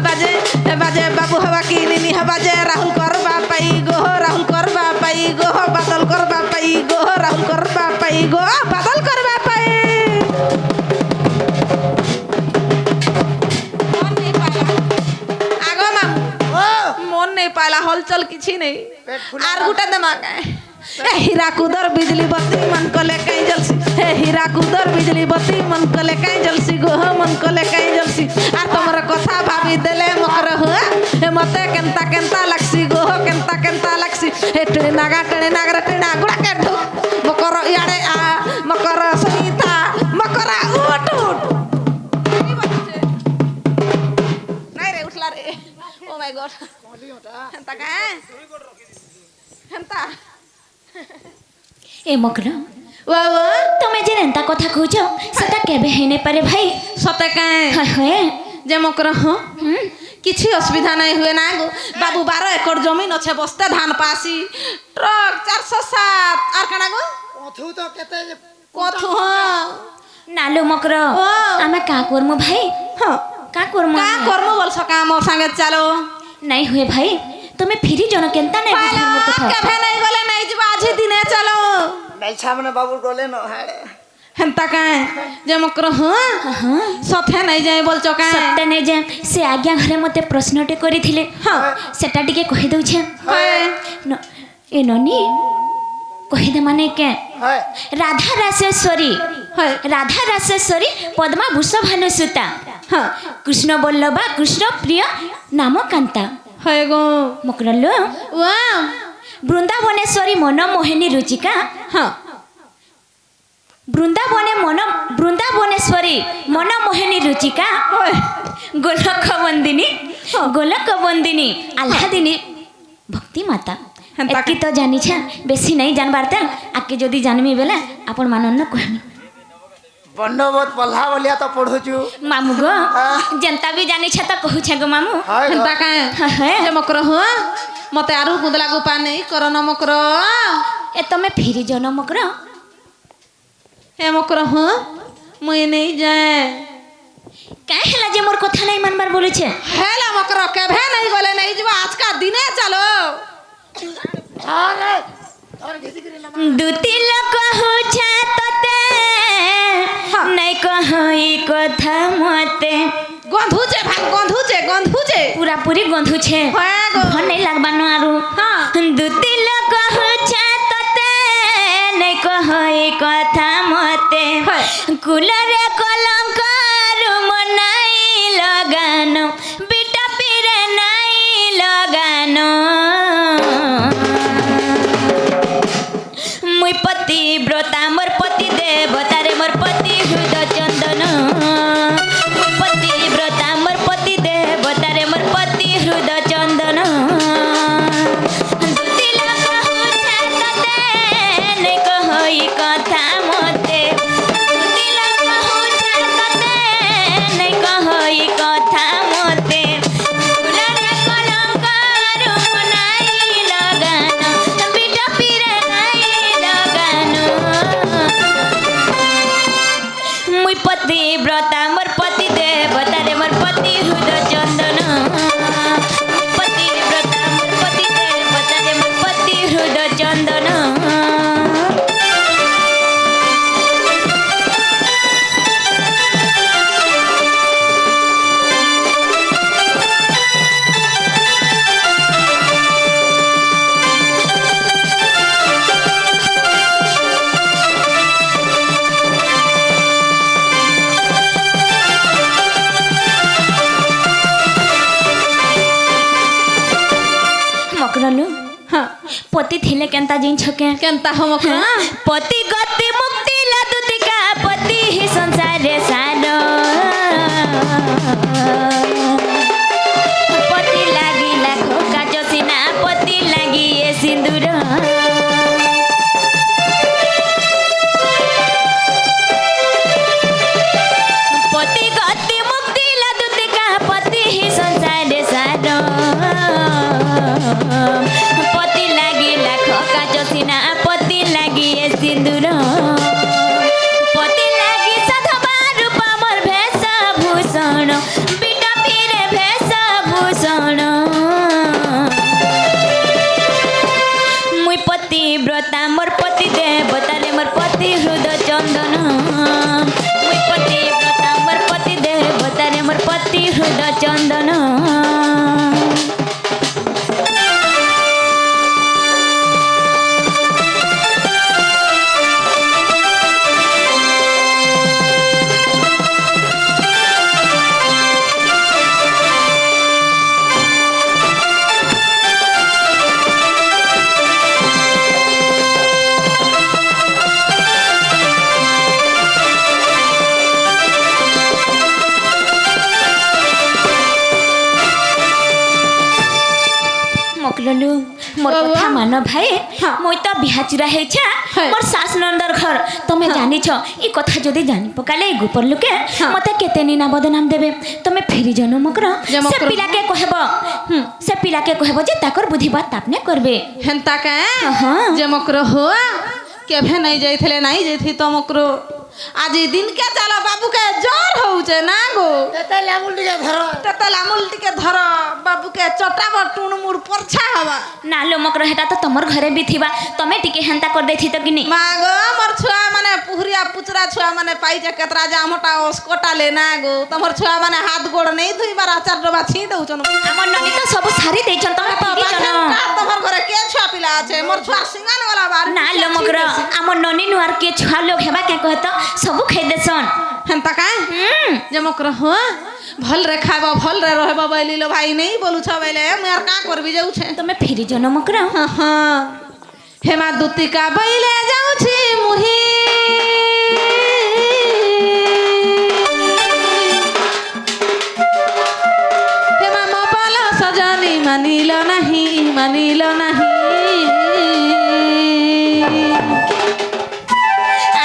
बाजे बाजे बाबू हवा की नीनी बाजे राहुल करबा पाई गो राहुल करबा पाई गो बादल करबा पाई गो राहुल करबा पाई गो बादल करबा पाई मन नहीं पाला हलचल किसी नहीं आर गुटा दिमाग है हीरा कुदर बिजली बत्ती मन कले कहीं जलसी हीरा कुदर बिजली बत्ती मन कले कहीं जलसी गो मन कले कहीं जलसी आ तुमर कथा भाभी देले मकर हुआ मते केंता केंता लगसी गो केंता केंता लगसी टेणे नागर टेणा गुड़ा के ढु मकर याडे आ मकर सनीता मकरा उठ उठ नहीं रे उठला रे ओ माय गॉड हेंता का हेंता ए मकरा तुम्हें जे एंता कथा कहूछ सेटा केबे हेने पारे भाई सते काए हाय जे मकरा हां किछि असुविधा नहीं हुए ना गो बाबू 12 एकड़ जमीन अच्छे बस्ते धान पासी ट्रक 407 आर कना गो कथु तो केते कथु हां नालो मकरा आमे का करमु भाई हां का करमु बोल सका मोर संगे चलो नहीं हुए भाई तुम्हें फिरी जन केंता नहीं केबे नहीं गले नहीं जब आज दिने चलो नहीं सामने बाबू गले न हाड़े हेंता काए जे मकर हां सथे नहीं जाय बोल चका सत्य नहीं जाय से आज्ञा घरे मते प्रश्नटे करिथिले हां सेटा टिके कहि दउ छे ए ननी कहि दे माने के राधा रासेश्वरी पद्मा भूषभानुसुता हां कृष्ण बल्लभा कृष्ण प्रिय नाम कांता है गो मकरलो वाह वृंदावनेश्वरी मनमोहिनी रुचिका हाँ वृंदावनेश्वरी मनमोहिनी रुचिका गोलक बंदिनी आह्लादिनी भक्ति माता एति तो जानी छा बेसी नहीं जानबार त आके जदी जानमी बेला आपण मानन न कहमी बंडवत पल्हा बोलिया तो पढुछु मामू गो जनता भी जानी छा त कहू छे गो मामू हेंता का जे मकर हो मते आरु गुदला गुपा नहीं करन मकर ए तमे फिरी जन मकर हे मकर हो मुई नहीं जाए काहे हला जे मोर कथा नहीं मानबार बोले छे हेला मकर केभे नहीं बोले नहीं जब आज का दिने चलो अरे दुती लोक हो छा तते नहीं कहई कथा मते गंधुचे भाग गंधुचे पूरा पूरी गंधुचे भन नहीं लागबानो आरु हां दुती लोक हो छा तते नहीं कहई कथा मते कुलरे कलंक रुम नहीं लगानो बेटा पिरे नहीं लगानो मुई पति व्रता मोर पति देवता रे मोर पति हृदय चंदन मुई पति व्रता मोर पति देवता रे मोर पति हृदय चंदन दुती लोक होछा तते नहीं कहई कथा मते दुती लोक होछा तते नहीं कहई कथा मते फुलरे कलंक रुम नहीं लगानो बिटा पिरे नहीं लगानो मुई पति व्रता मोर पति देवता रे मोर पति हृदय चंदन पति व्रता मोर पति देवता रे मोर पति हृदय चंदन मकरलु हां पति थिले केंता जिन छके केंता हो मकर पति गति मुक्ति लादुतिका पति ही संसार रे सानो पति लागी लाखो काजो सिना पति लागी ए सिंदूर पति गति मुक्ति लादुतिका पति ही संसार रे सानो पति लागी लाख काजो सिना पति लागी ए सिंदूर चंदन मकललू मोर कथा मान भाई मुई तो बिहाचुरा हेछा मोर सास नंदर घर तमे जानी छ ई कथा जदी जानी पकाले गुपर लुके मते केते निना बदनाम देबे तमे फेरी जनो मकर से पिला के कहबो जे ताकर बुद्धि बात तापने करबे हेंता के जे मकरो हो केभे नहीं जाइथले नहीं जाइथि तो मकरो आज दिन के चला बाबू के जोर होउचे ना गो तेतला मुल्टी के धर बाबू के चटाब टुण मुड़ परछा हवा ना लो मकर हेटा तो तमर घरे भी थिबा तमे टिके हेंता कर देथि तो किनी मागो मोर छुआ माने पुहरिया पुचरा छुआ माने पाई जे केतरा जामटा ओस्कोटा ले ना गो तमर छुआ माने हाथ गोड़ नहीं धुई बार आचार डबा छी दउचन हमर ननी तो सब सारी देछन तमे फेरी जनो तमर घरे के छुआ पिला আছে मोर छुआ सिंगान वाला बार ना लो मकर हमर ननी नुआर के छुआ लोग हेबा के कहत सब खाइ देसन हेंता का जे मकर हो भल रे खाबा भल रे रहबा बैली लो भाई नहीं बोलू छ बैले मेर का करबी जाऊ छे तमे फेरी जनो मकर हां हेमा दुतिका बैले जाऊ छी मुही हेमा मोबाइल सजनी मानिलो नहीं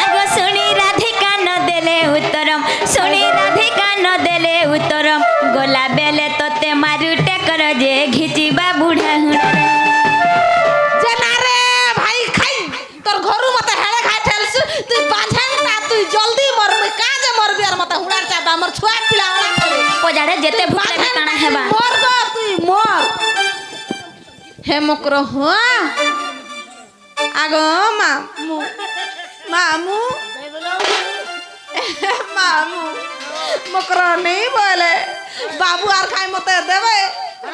आगो सुनी राधिका न देले उत्तरम सुनी राधिका न देले उत्तरम गोला बेले तोते मारू टेकर जे घिचिबा बुढ़ा हुना जना रे भाई खाई तोर घरु मते हेळे खाइ ठेलस तू बांझंता तू जल्दी मर में का जे मर बियार मते हुडार चाबा हमर छुआ पिलावना करे पोजाड़े जेते भूले भी काना हेबा मर गो तू मर हे मकरो हो आगो मामू मामू मकरो नहीं बोले बाबू आर खाई मते देबे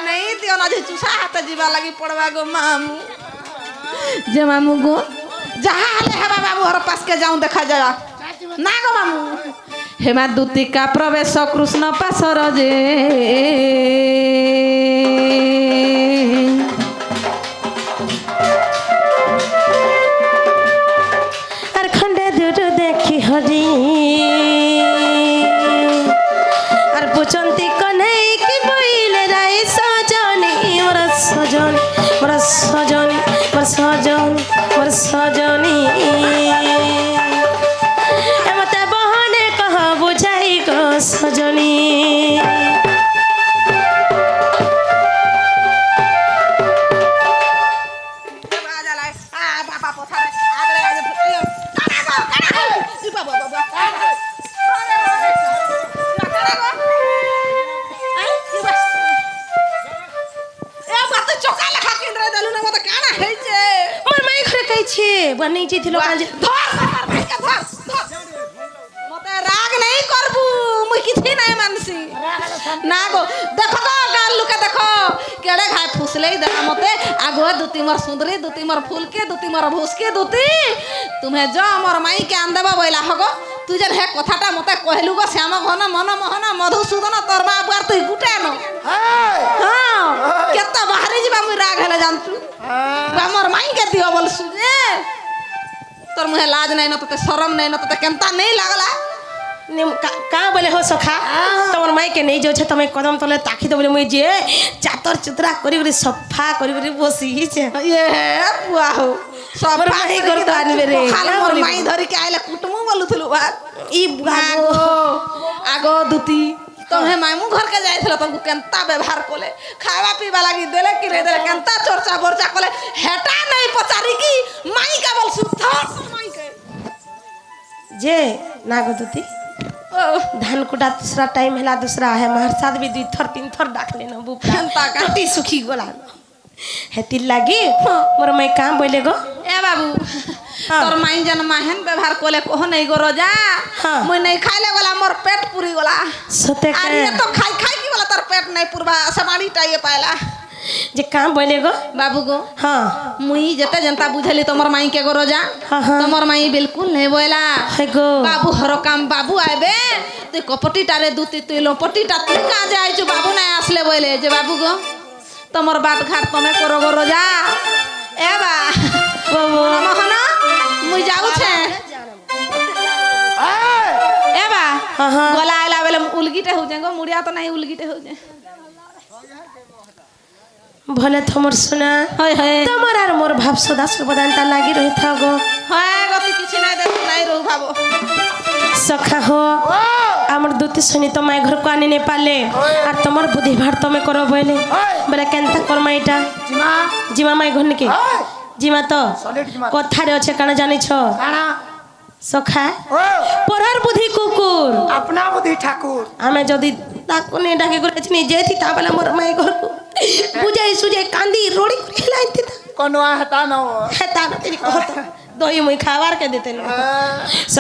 नहीं दियो ना जे चुसा हाथ जीवा लगी पड़वा गो मामू जे मामू गो जहाँ हले हेबा बाबू हर पास के जाऊं देखा जा ना गो मामू हेमा दूतिका प्रवेश कृष्ण पासर जे আর খন্ডে দুটো দেখি হরি আর পুচন্তি কনেই কি বইলে রাই সজনি মোর সজনি মোর সজনি মোর সজনি মোর সজনি এমতে বহনে কহ বুঝাই গো সজনি बनी थी मते राग नहीं करबू मुई किछि नहीं मानसी ना गो देखो गो गाल लुके देखो केड़े घाय फुसले दे मते आगो दुती मोर सुंदरी दुती मोर फूल के दुती मोर भूस के दुती तुम्हें जो मोर माई के आंदेबा बोइला हगो तू जन हे कथाटा मते कहलु गो श्याम घन मन मोहन मधुसूदन तोर बाप आर तू गुटे न हां केता बाहरी जीवा मुई राग हेले जानतु हमर माई के दियो बोलसु जे तोर मुहे लाज नहीं न तते शरम नहीं न तते केनता नहीं लागला का बोले हो सखा तमर माई के नहीं जो छे तमे कदम तले ताकी दे बोले मुई जे चातर चित्रा करी करी सफा करी करी बसी छे ये पुआ हो सब माई कर तो आनबे रे खाली मोर माई धरी के आइले कुटमु बोलुथलु बा ई आगो दुती तमे मामू घर के जाइथलो तुमको केनता व्यवहार कोले खावा पीवा लागी देले कि रे देले केनता चर्चा बोरचा कोले हेटा नहीं पचारी की माई का बोल सुथर माई के जे नागो दुती धान कुटा दूसरा टाइम हैला दूसरा है मार साथ भी 2 थर 3 थर डाक लेना बुपा टटी सुखी गोला हेति लागी मोर मैं काम बोले गो ए बाबू তোর মাই যেন মাহেন ব্যবহার করলে কহ নেই গো রোজা মুই নেই খাইলে গলা মোর পেট পুরি গলা সতে আর ये तो খাই খাই কি গলা তোর পেট নাই পুরবা समाड़ीटा ये पाइला যে কাম বলে গো बाबू गो হ্যাঁ मुई जते जनता बुझली तोमर माई के गो रोजा तोमर माई बिल्कुल नहीं बोला है गो बाबू हरो काम बाबू आइबे तुई कपटीटारे दूती तुई लोपटीटा तुई काजे आइछु बाबू नहीं आसले बोले जे बाबू गो तोमर बात घाट तमे करो गो रोजा ए बा मोहन मुई जाऊ छे ए बा गला आइला बेले उलगीटे हो जाए गो मुड़िया तो नहीं उलगीटे हो जाए भले थमर सुना হয় হয় তোমার আর মোর ভাব সদা সর্বদানতা লাগি রহি থাকো হয় গতি কিছু নাই দেখ নাই রহু ভাবো সখা হো আমার দুটি শুনি তোমায় ঘরକୁ আনি নে পালে আর তোমার বুদ্ধি ভার তুমি করো বলে বলে কেনতা করমা এটা জিমা মাই ঘর নিকে জিমা তো কথারে আছে কানা জানিছ সখা পরার বুদ্ধি কুকুর अपना बुद्धि ठाकुर আমি যদি তাকু নে ডাকে করেছি নি যেতি তা বলে মোর মাই ঘরକୁ বুঝাই সুজাই কান্দি রোড়ি করে খেলাইতে कोनो हता न हो হেতা না তিনি কহত দই মুই খাবার কে দিতেন